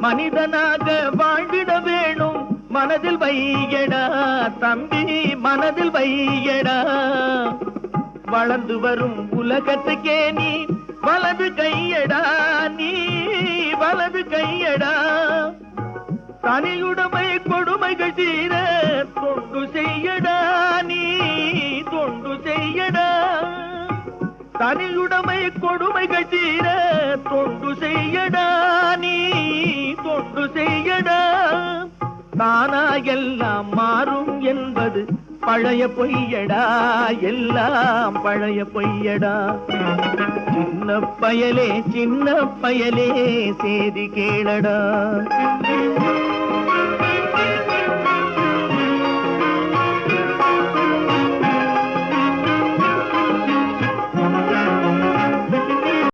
மனிதனாக வாழ்ந்திட வேணும் மனதில் வையடா தம்பி மனதில் வையடா. வளர்ந்து வரும் உலகத்துக்கே நீ வலது கையடா நீ வலது கையடா. தனியுடைமை கொடுமைகள் தீர தொண்டு செய்யடா நீ தொண்டு செய்யடா. தனியுடைமை கொடுமைகள் தீர தொண்டு செய்யடா நீ தொண்டு செய்யடா. தானா எல்லாம் மாறும் என்பது பழைய பொய்யடா எல்லாம் பழைய பொய்யடா. சின்ன பயலே சேதி கேளடா.